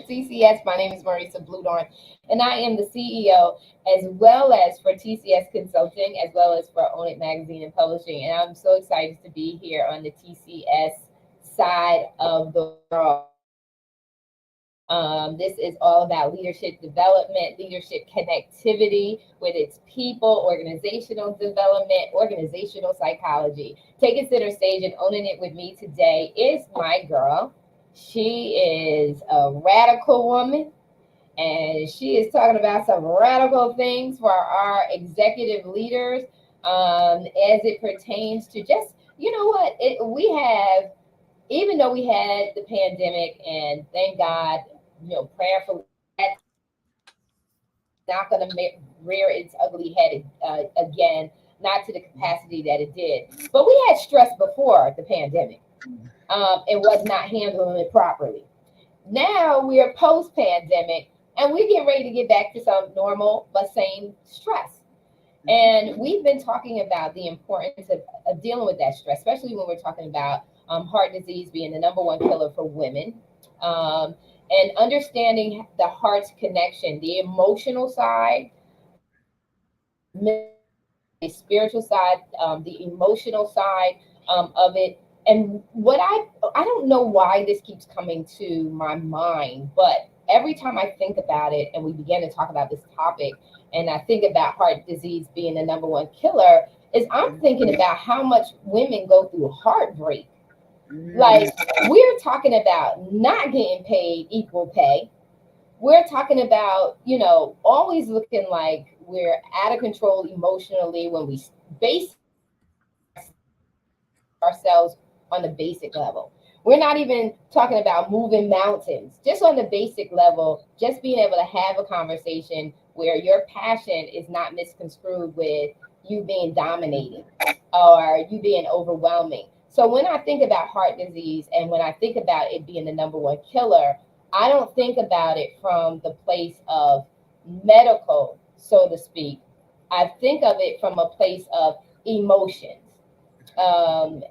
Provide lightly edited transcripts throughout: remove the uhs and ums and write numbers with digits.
TCS. My name is Marisa Bludorn, and I am the CEO as well as for TCS Consulting, as well as for Own It Magazine and Publishing. And I'm so excited to be here on the TCS side of the world. This is all about leadership development, leadership connectivity with its people, organizational development, organizational psychology. Taking center stage and owning it with me today is my girl. She is a radical woman, and she is talking about some radical things for our executive leaders as it pertains to just, you know what, we have, even though we had the pandemic, and thank God, prayerfully, that's not going to rear its ugly head again, not to the capacity that it did. But we had stress before the pandemic and was not handling it properly. Now we are post-pandemic, and we're getting ready to get back to some normal but same stress. And we've been talking about the importance of dealing with that stress, especially when we're talking about heart disease being the number one killer for women. And understanding the heart's connection, the emotional side, the spiritual side, the emotional side of it. And what I don't know why this keeps coming to my mind, but every time I think about it and we begin to talk about this topic, and I think about heart disease being the number one killer, is I'm thinking about how much women go through heartbreak. Like, we're talking about not getting paid equal pay. We're talking about, always looking like we're out of control emotionally when we base ourselves on the basic level. We're not even talking about moving mountains, just on the basic level, just being able to have a conversation where your passion is not misconstrued with you being dominating or you being overwhelming. So when I think about heart disease and when I think about it being the number one killer, I don't think about it from the place of medical, so to speak. I think of it from a place of emotions. And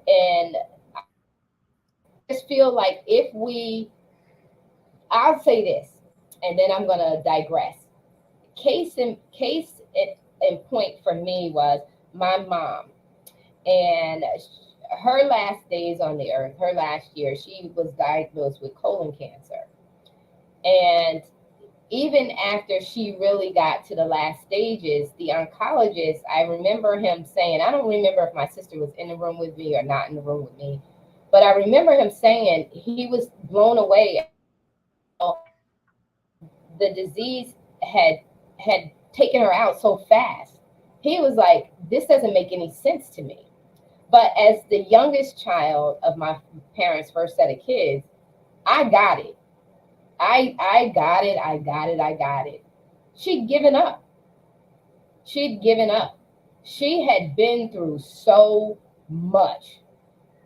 I just feel like I'll say this, and then I'm going to digress. Case in point for me was my mom. And her last days on the earth, her last year, she was diagnosed with colon cancer. And even after she really got to the last stages, the oncologist, I remember him saying, I don't remember if my sister was in the room with me or not in the room with me, but I remember him saying he was blown away. The disease had taken her out so fast. He was like, this doesn't make any sense to me. But as the youngest child of my parents' first set of kids, I got it. I got it. I got it. I got it. She'd given up. She'd given up. She had been through so much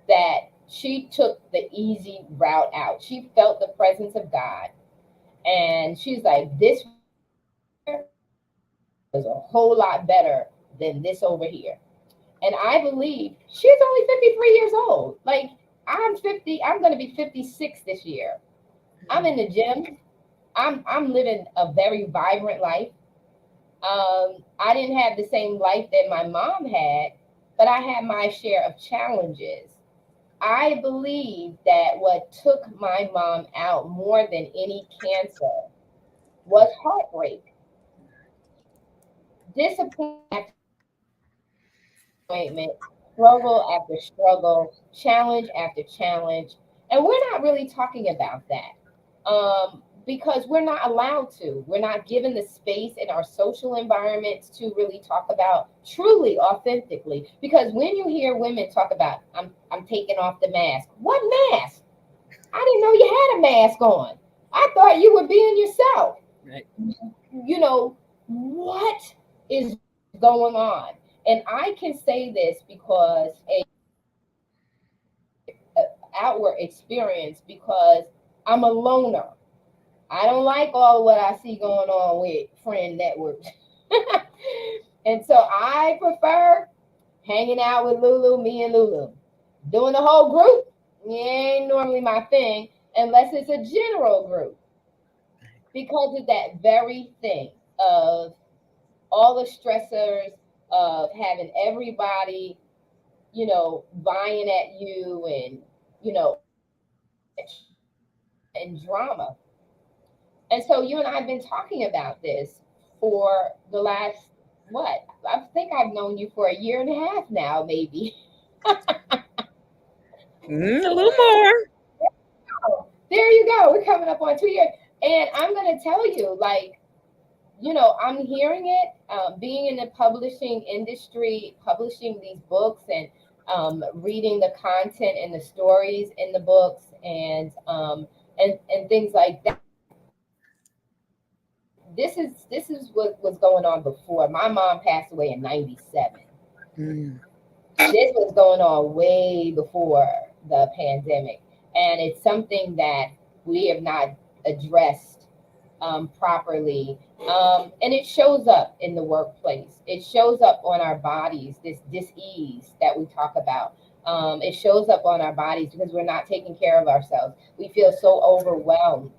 that she took the easy route out. She felt the presence of God. And she's like, this is a whole lot better than this over here. And I believe she's only 53 years old. Like, I'm 50, I'm going to be 56 this year. I'm in the gym. I'm living a very vibrant life. I didn't have the same life that my mom had, but I had my share of challenges. I believe that what took my mom out more than any cancer was heartbreak, disappointment, struggle after struggle, challenge after challenge. And we're not really talking about that because we're not allowed to. We're not given the space in our social environments to really talk about truly, authentically. Because when you hear women talk about, I'm taking off the mask. What mask? I didn't know you had a mask on. I thought you were being yourself. Right. What is going on? And I can say this because a outward experience, because I'm a loner. I don't like all what I see going on with friend networks. And so I prefer hanging out with Lulu, me and Lulu. Doing the whole group ain't normally my thing unless it's a general group. because of that very thing of all the stressors of having everybody, vying at you, and all that trauma and drama. And so you and I have been talking about this for the last, what? I think I've known you for a year and a half now, maybe. A little more. Oh, there you go. We're coming up on 2 years. And I'm going to tell you, like, I'm hearing it, being in the publishing industry, publishing these books, and reading the content and the stories in the books, and things like that. This is what was going on before. My mom passed away in '97. Mm. This was going on way before the pandemic, and it's something that we have not addressed properly. And it shows up in the workplace. It shows up on our bodies, this dis-ease that we talk about. It shows up on our bodies because we're not taking care of ourselves. We feel so overwhelmed,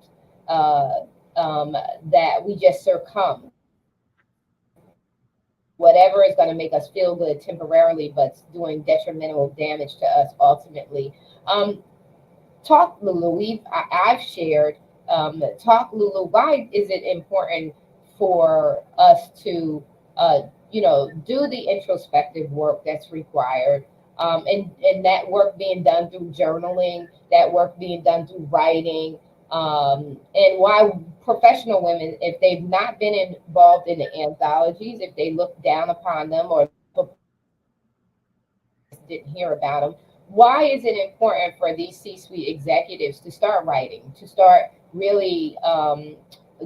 uh, that we just succumb to whatever is going to make us feel good temporarily, but doing detrimental damage to us ultimately. Um, Talk, Lulu. I've shared. Talk, Lulu. Why is it important for us to, do the introspective work that's required, and that work being done through journaling, that work being done through writing, and why professional women, if they've not been involved in the anthologies, if they look down upon them, or didn't hear about them. Why is it important for these C-suite executives to start writing, to start really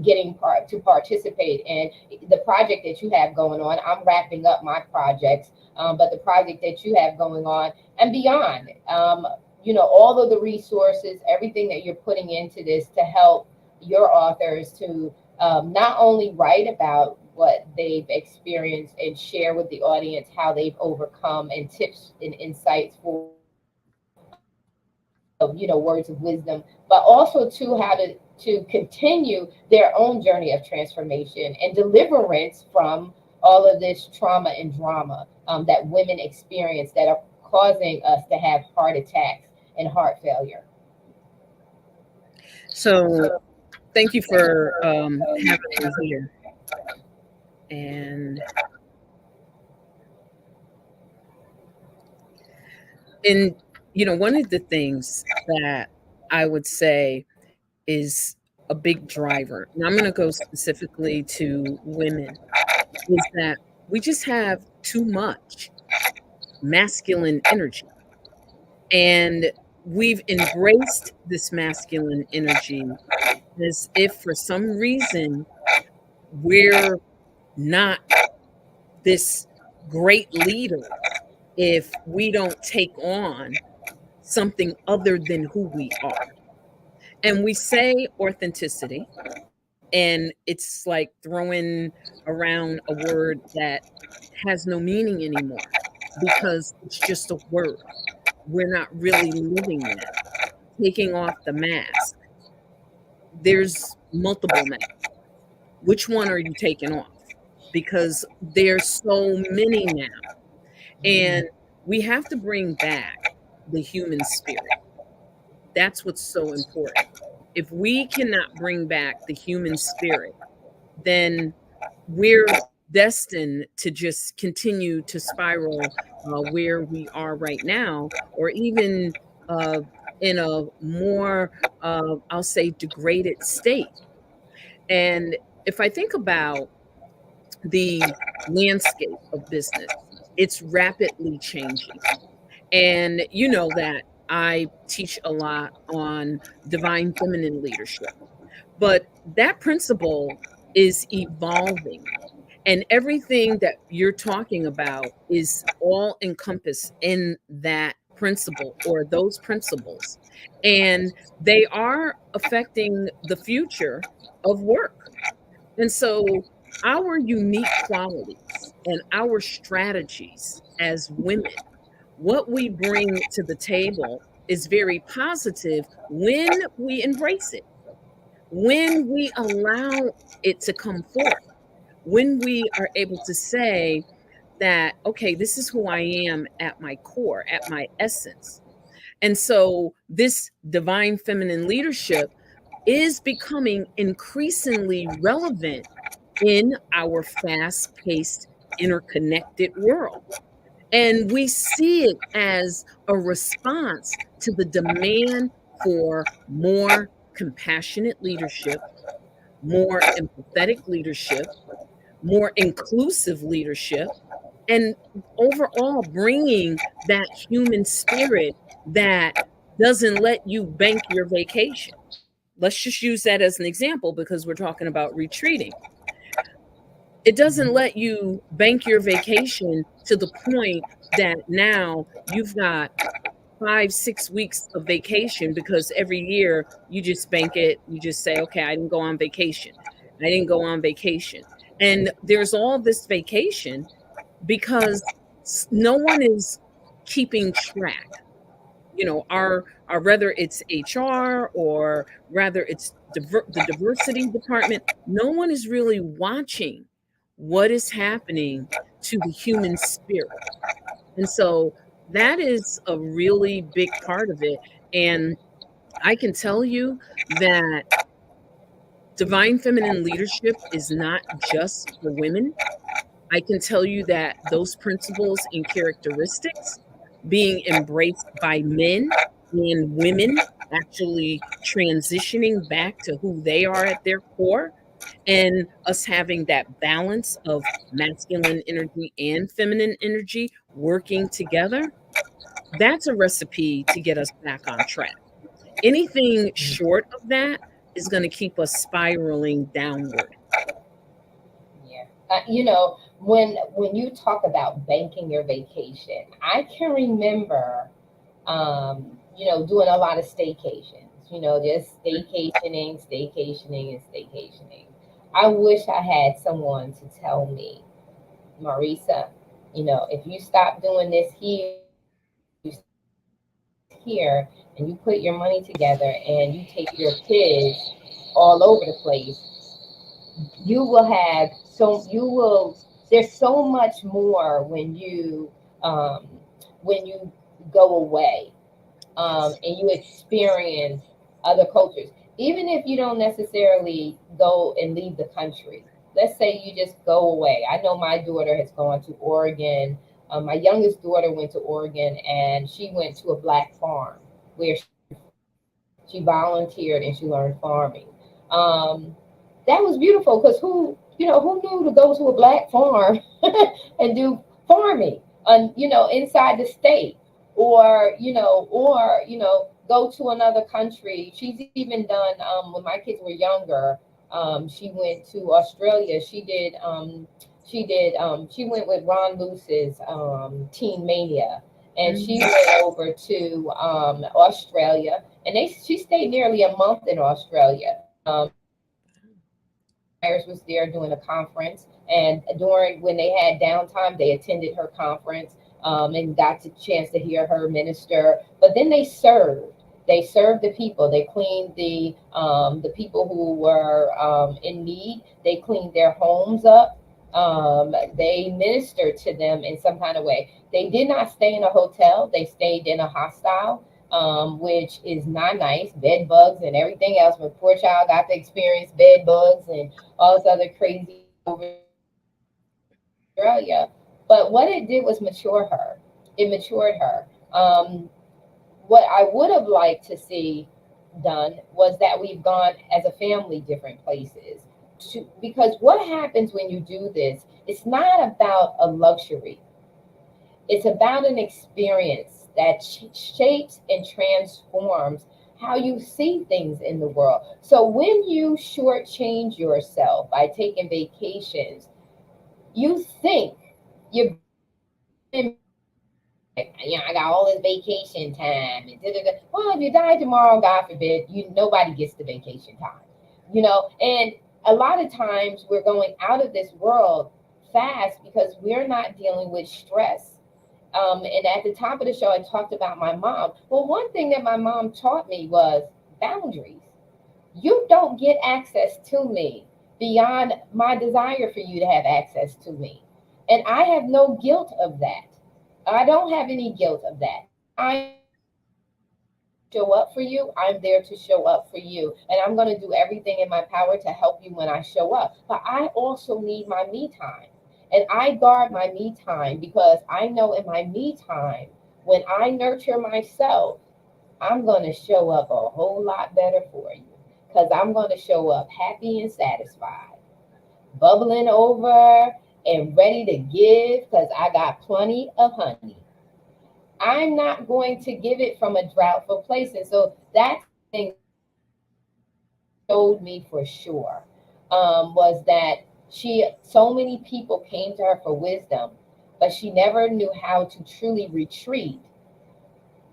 getting to participate in the project that you have going on? I'm wrapping up my projects, but the project that you have going on and beyond, all of the resources, everything that you're putting into this to help your authors to not only write about what they've experienced and share with the audience how they've overcome, and tips and insights for words of wisdom, but also to how to continue their own journey of transformation and deliverance from all of this trauma and drama that women experience, that are causing us to have heart attacks and heart failure. So thank you for having me here. And and one of the things that I would say is a big driver, and I'm going to go specifically to women, is that we just have too much masculine energy. And we've embraced this masculine energy as if for some reason we're not this great leader if we don't take on something other than who we are. And we say authenticity, and it's like throwing around a word that has no meaning anymore because it's just a word. We're not really living that. Taking off the mask. There's multiple masks. Which one are you taking off? Because there's so many now. And we have to bring back the human spirit. That's what's so important. If we cannot bring back the human spirit, then we're destined to just continue to spiral where we are right now, or even uh, in a more, I'll say, degraded state. And if I think about the landscape of business, it's rapidly changing. And you know that I teach a lot on divine feminine leadership, but that principle is evolving. And everything that you're talking about is all encompassed in that principle or those principles. And they are affecting the future of work. And so, our unique qualities and our strategies as women, what we bring to the table is very positive when we embrace it. when we allow it to come forth, when we are able to say that, okay, this is who I am at my core, at my essence. And so this divine feminine leadership is becoming increasingly relevant in our fast paced, interconnected world. And we see it as a response to the demand for more compassionate leadership, more empathetic leadership, more inclusive leadership, and overall bringing that human spirit that doesn't let you bank your vacation. Let's just use that as an example because we're talking about retreating. It doesn't let you bank your vacation to the point that now you've got 5, 6 weeks of vacation because every year you just bank it. You just say, okay, I didn't go on vacation. I didn't go on vacation. And there's all this vacation because no one is keeping track. Our Whether it's HR or rather it's the diversity department, no one is really watching what is happening to the human spirit. And so that is a really big part of it. And I can tell you that divine feminine leadership is not just for women. I can tell you that those principles and characteristics being embraced by men and women actually transitioning back to who they are at their core, and us having that balance of masculine energy and feminine energy working together, that's a recipe to get us back on track. Anything short of that is going to keep us spiraling downward. Yeah. When you talk about banking your vacation, I can remember, doing a lot of staycations. Just staycationing, and staycationing. I wish I had someone to tell me, Marisa, if you stop doing this here, you stop doing this here, and you put your money together and you take your kids all over the place, you will have so you will there's so much more um, when you go away, and you experience other cultures, even if you don't necessarily go and leave the country. Let's say you just go away. I know my daughter has gone to Oregon. My youngest daughter went to Oregon, and she went to a black farm where she volunteered and she learned farming. Um, that was beautiful because who knew to go to a black farm and do farming, inside the state, or go to another country. She's even done, when my kids were younger. She went to Australia. She went with Ron Luce's Teen Mania, and she Mhm. went over to Australia, and she stayed nearly a month in Australia. Myers was there doing a conference, and during when they had downtime, they attended her conference, and got the chance to hear her minister. But then they served. They served the people. They cleaned the people who were in need. They cleaned their homes up. They ministered to them in some kind of way. They did not stay in a hotel. They stayed in a hostel, which is not nice. Bed bugs and everything else. My poor child got to experience bed bugs and all this other crazy over Australia. But what it did was mature her. It matured her. What I would have liked to see done was that we've gone as a family different places. Because what happens when you do this, it's not about a luxury. It's about an experience that shapes and transforms how you see things in the world. So when you shortchange yourself by taking vacations, you think you're I got all this vacation time and da, da, da. Well, if you die tomorrow, God forbid, nobody gets the vacation time. And a lot of times we're going out of this world fast because we're not dealing with stress. And at the top of the show, I talked about my mom. Well, one thing that my mom taught me was boundaries. You don't get access to me beyond my desire for you to have access to me. And I have no guilt of that. I don't have any guilt of that. If I show up for you, I'm there to show up for you. And I'm going to do everything in my power to help you when I show up. But I also need my me time. And I guard my me time because I know in my me time, when I nurture myself, I'm going to show up a whole lot better for you because I'm going to show up happy and satisfied, bubbling over and ready to give because I got plenty of honey. I'm not going to give it from a droughtful place. And so that's the thing showed me for sure, was that so many people came to her for wisdom, but she never knew how to truly retreat,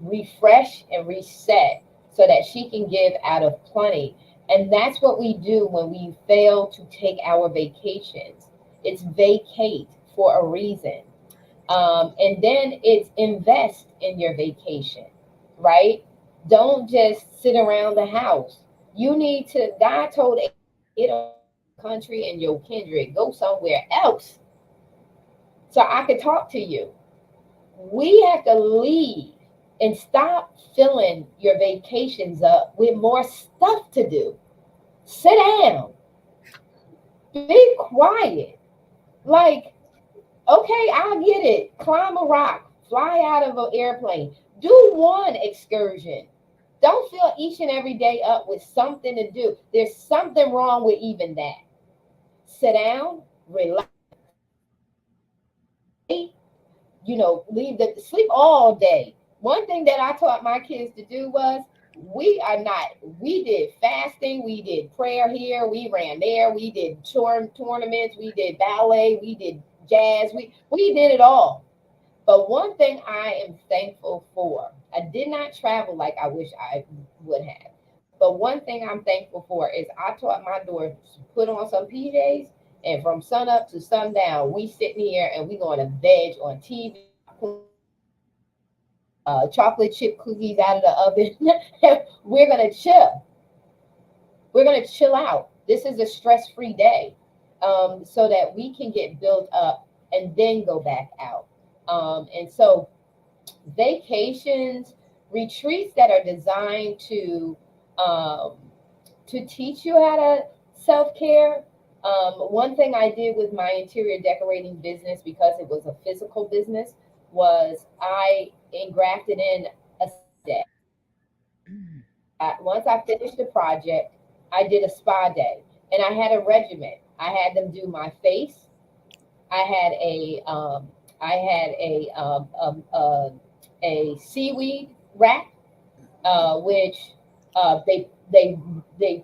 refresh, and reset so that she can give out of plenty. And that's what we do when we fail to take our vacations. It's vacate for a reason. And then it's invest in your vacation, right? Don't just sit around the house. You need to, God told Abraham, get out of your country and your kindred, go somewhere else so I could talk to you. We have to leave and stop filling your vacations up with more stuff to do. Sit down, be quiet. Like, okay, I get it. Climb a rock, fly out of an airplane, do one excursion. Don't fill each and every day up with something to do. There's something wrong with even that. Sit down, relax, leave the sleep all day. One thing that I taught my kids to do was we did fasting, we did prayer here, we ran there, we did tournaments, we did ballet, we did jazz, we did it all. But one thing I am thankful for, I did not travel like I wish I would have. But one thing I'm thankful for is I taught my daughters to put on some PJs, and from sun up to sundown, we sitting here and we going to veg on TV, chocolate chip cookies out of the oven. We're gonna chill. We're gonna chill out. This is a stress-free day, so that we can get built up and then go back out. And so vacations, retreats that are designed um, to teach you how to self care. One thing I did with my interior decorating business, because it was a physical business, was I engrafted in a day. Mm. Once I finished the project, I did a spa day, and I had a regimen. I had them do my face. I had a seaweed wrap, which they they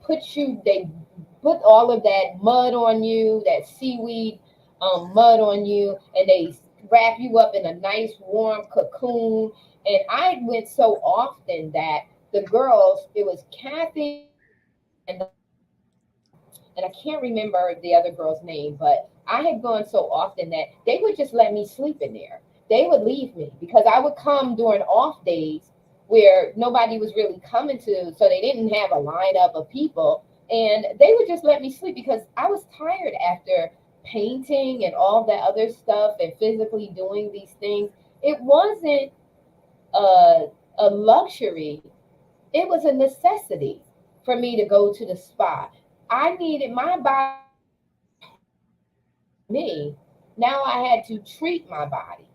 put all of that mud on you, that seaweed mud on you, and they wrap you up in a nice warm cocoon. And I went so often that the girls, it was Kathy and and I can't remember the other girl's name, but I had gone so often that they would just let me sleep in there. They would leave me because I would come during off days where nobody was really coming to, so they didn't have a lineup of people, and they would just let me sleep because I was tired after painting and all that other stuff and physically doing these things. It wasn't a, a luxury, it was a necessity for me to go to the spa. I needed my body me. Now I had to treat my body.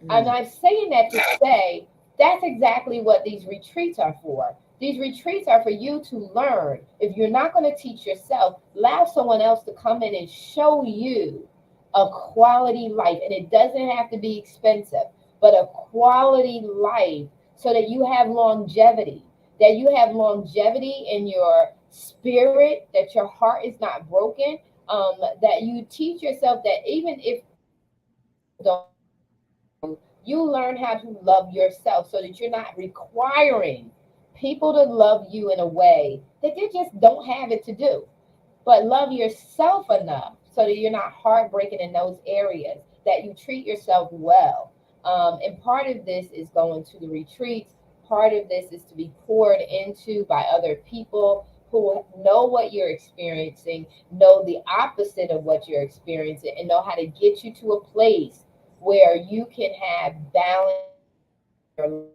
And Mm. I'm saying that to say that's exactly what these retreats are for. These retreats are for you to learn. If you're not going to teach yourself, allow someone else to come in and show you a quality life. And it doesn't have to be expensive, but a quality life so that you have longevity, that you have longevity in your spirit, that your heart is not broken, that you teach yourself that even if don't you learn how to love yourself so that you're not requiring people to love you in a way that they just don't have it to do. But love yourself enough so that you're not heartbreaking in those areas, that you treat yourself well. And part of this is going to the retreats. Part of this is to be poured into by other people. who know what you're experiencing, know the opposite of what you're experiencing, and know how to get you to a place where you can have balance in your life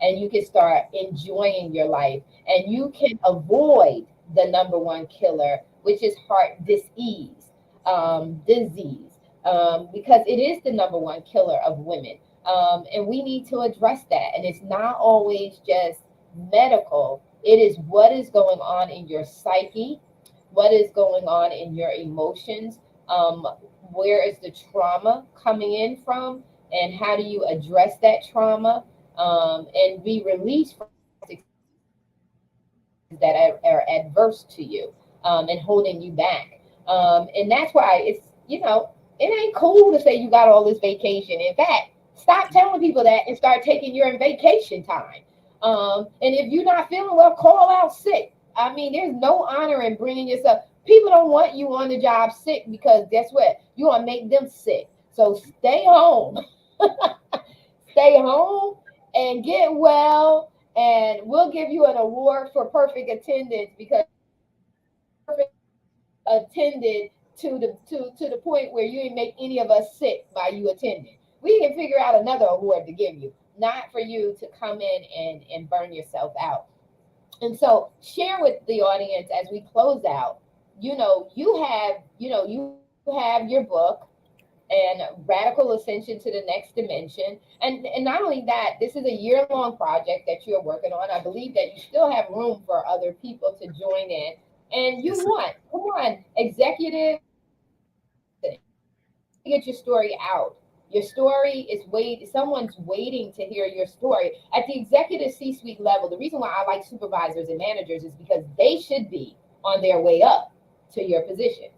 and you can start enjoying your life and you can avoid the number one killer, which is heart disease, because it is the number one killer of women. And we need to address that. And it's not always just medical, it is what is going on in your psyche, what is going on in your emotions, um, where is the trauma coming in from, and how do you address that trauma, and be released from that are adverse to you, and holding you back. And that's why it's, it ain't cool to say you got all this vacation. In fact, stop telling people that and start taking your vacation time. And if you're not feeling well, call out sick. I mean, there's no honor in bringing yourself. People don't want you on the job sick because guess what? You want to make them sick. So stay home. Stay home and get well, and we'll give you an award for perfect attendance because perfect attended to the point where you didn't make any of us sick by you attending. We can figure out another award to give you, not for you to come in and burn yourself out. And so share with the audience as we close out, you have your book and Radical Ascension to the Next Dimension. And not only that, this is a year-long project that you're working on. I believe that you still have room for other people to join in. And you Yes. want, come on, executive, get your story out. Your story is someone's waiting to hear your story. At the executive C-suite level, the reason why I like supervisors and managers is because they should be on their way up to your position.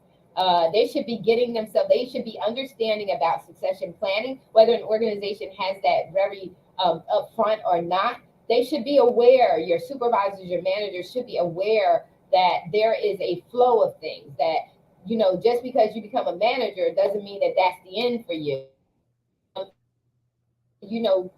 They should be getting themselves, they should be understanding about succession planning, whether an organization has that very upfront or not. They should be aware, your supervisors, your managers should be aware that there is a flow of things, that, just because you become a manager doesn't mean that that's the end for you.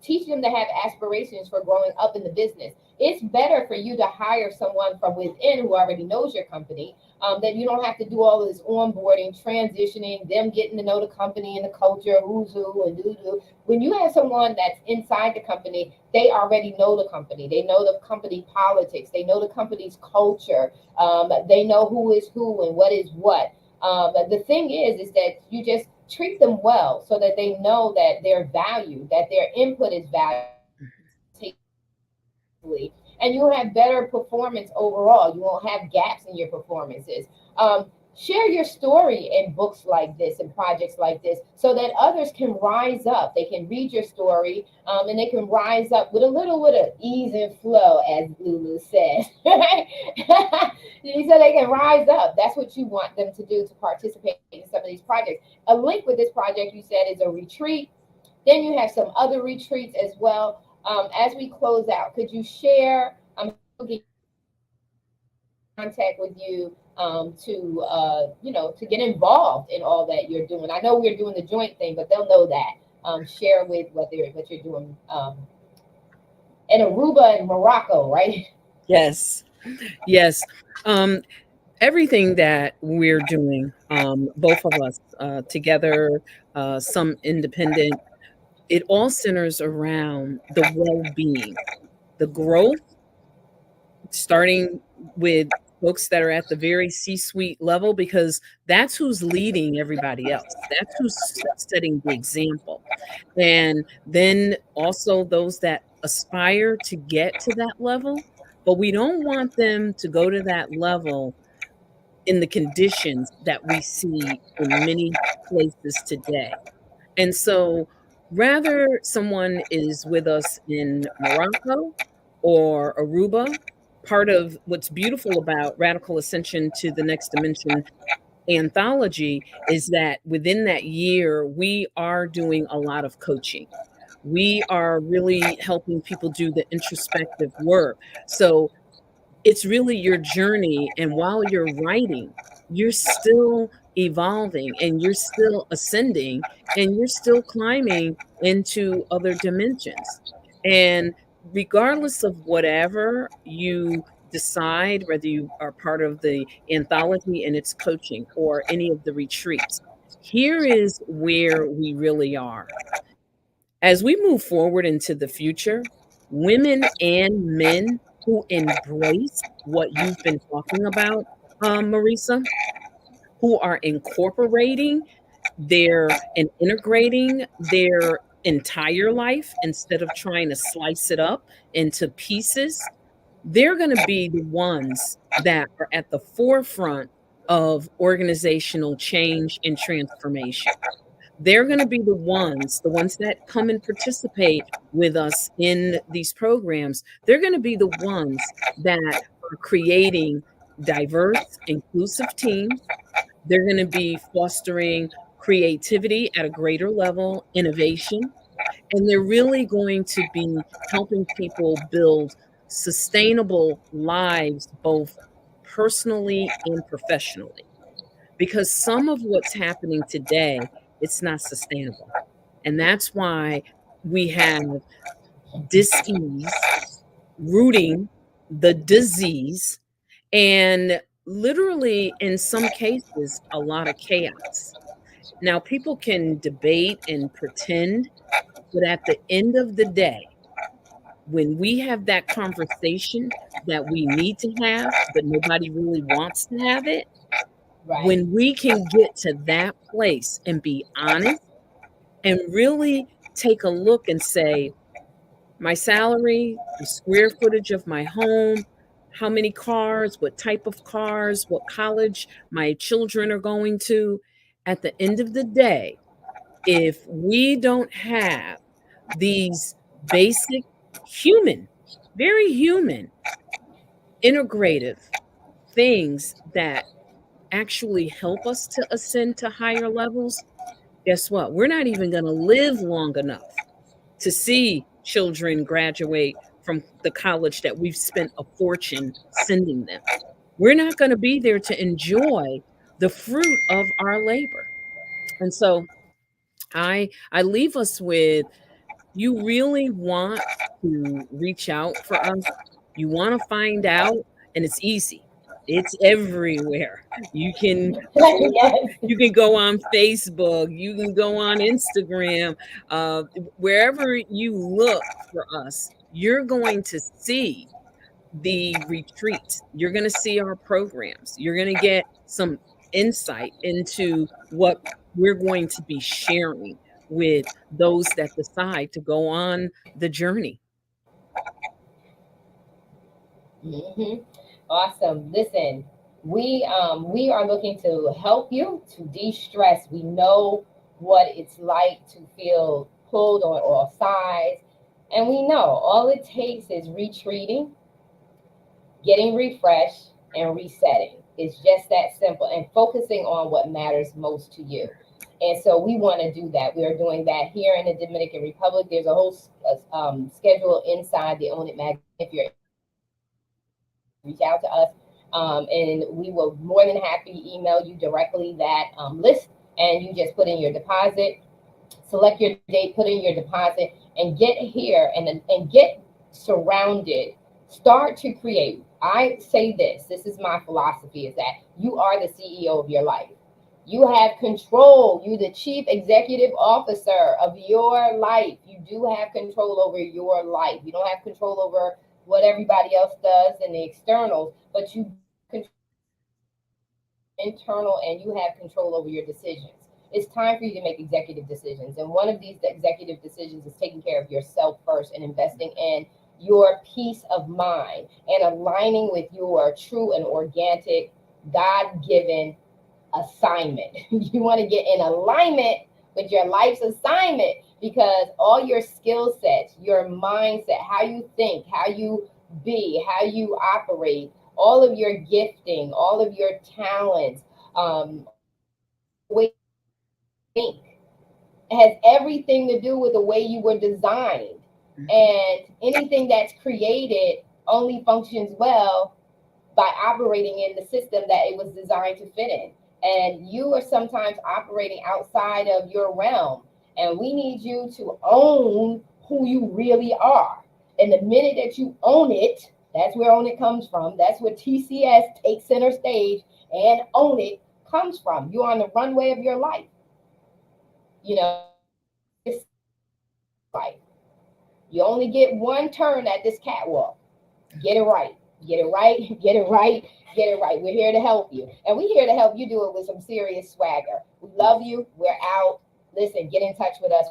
Teach them to have aspirations for growing up in the business. It's better for you to hire someone from within who already knows your company, that you don't have to do all of this onboarding, transitioning, them getting to know the company and the culture, who's who and do. When you have someone that's inside the company, they already know the company. They know the company politics. They know the company's culture. They know who is who and what is what. But the thing is that you just treat them well so that they know that they're valued, that their input is valued, and you'll have better performance overall. You won't have gaps in your performances. Share your story in books like this and projects like this so that others can rise up. They can read your story, and they can rise up with a little bit of ease and flow, as Lulu says. So they can rise up. That's what you want them to do, to participate in some of these projects. A link with this project, you said, is a retreat. Then you have some other retreats as well. As we close out, could you share? Get contact with you, to get involved in all that you're doing. I know we're doing the joint thing, but they'll know that. Share with what you're doing, in Aruba and Morocco, right? Yes. Yes. Um, Everything that we're doing, both of us together, some independent, it all centers around the well being, the growth, starting with folks that are at the very C-suite level, because that's who's leading everybody else. That's who's setting the example. And then also those that aspire to get to that level, but we don't want them to go to that level in the conditions that we see in many places today. And so, rather someone is with us in Morocco or Aruba, part of what's beautiful about Radical Ascension to the Next Dimension anthology is that within that year, we are doing a lot of coaching. We are really helping people do the introspective work. So it's really your journey, and while you're writing, you're still evolving and you're still ascending and you're still climbing into other dimensions. And regardless of whatever you decide whether you are part of the anthology and its coaching or any of the retreats, here is where we really are. As we move forward into the future, women and men who embrace what you've been talking about, Marisa, who are incorporating and integrating their entire life instead of trying to slice it up into pieces, they're going to be the ones that are at the forefront of organizational change and transformation. They're going to be the ones that come and participate with us in these programs. They're going to be the ones that are creating diverse, inclusive teams. They're going to be fostering creativity at a greater level, innovation, and they're really going to be helping people build sustainable lives, both personally and professionally. Because some of what's happening today, it's not sustainable. And that's why we have dis-ease rooting the disease, and literally, in some cases, a lot of chaos. Now, people can debate and pretend, but at the end of the day, when we have that conversation that we need to have, but nobody really wants to have it, Right. when we can get to that place and be honest and really take a look and say, my salary, the square footage of my home, how many cars, what type of cars, what college my children are going to. At the end of the day, if we don't have these basic human, very human, integrative things that actually help us to ascend to higher levels, guess what? We're not even going to live long enough to see children graduate from the college that we've spent a fortune sending them. We're not going to be there to enjoy the fruit of our labor. And so I leave us with, you really want to reach out for us. You want to find out, and it's easy. It's everywhere. You can Yes. you can go on Facebook, you can go on Instagram, uh, wherever you look for us, you're going to see the retreats. You're going to see our programs. You're going to get some insight into what we're going to be sharing with those that decide to go on the journey. Hmm. Awesome. Listen, we are looking to help you to de-stress. We know what it's like to feel pulled on all sides, and we know all it takes is retreating, getting refreshed, and resetting. It's just that simple, and focusing on what matters most to you. And so we want to do that. We are doing that here in the Dominican Republic. There's a whole schedule inside the Own It magazine. If you're reach out to us, and we will more than happy email you directly that list, and you just put in your deposit, select your date, put in your deposit, and get here and get surrounded. Start to create. I say this. This is my philosophy: is that you are the CEO of your life. You have control. You're the chief executive officer of your life. You do have control over your life. You don't have control over what everybody else does and the externals, but you control internal, and you have control over your decisions. It's time for you to make executive decisions. And one of these executive decisions is taking care of yourself first and investing in your peace of mind and aligning with your true and organic, God given assignment. You want to get in alignment with your life's assignment, because all your skill sets, your mindset, how you think, how you be, how you operate, all of your gifting, all of your talents, way you think, has everything to do with the way you were designed. And anything that's created only functions well by operating in the system that it was designed to fit in. And you are sometimes operating outside of your realm. And we need you to own who you really are. And the minute that you own it, That's where Own It comes from. That's where TCS, Take Center Stage, and Own It comes from. You're on the runway of your life. You know, it's life. You only get one turn at this catwalk. Get it right. Get it right. Get it right. Get it right. We're here to help you. And we're here to help you do it with some serious swagger. We love you. We're out. Listen, get in touch with us.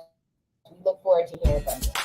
We look forward to hearing from you.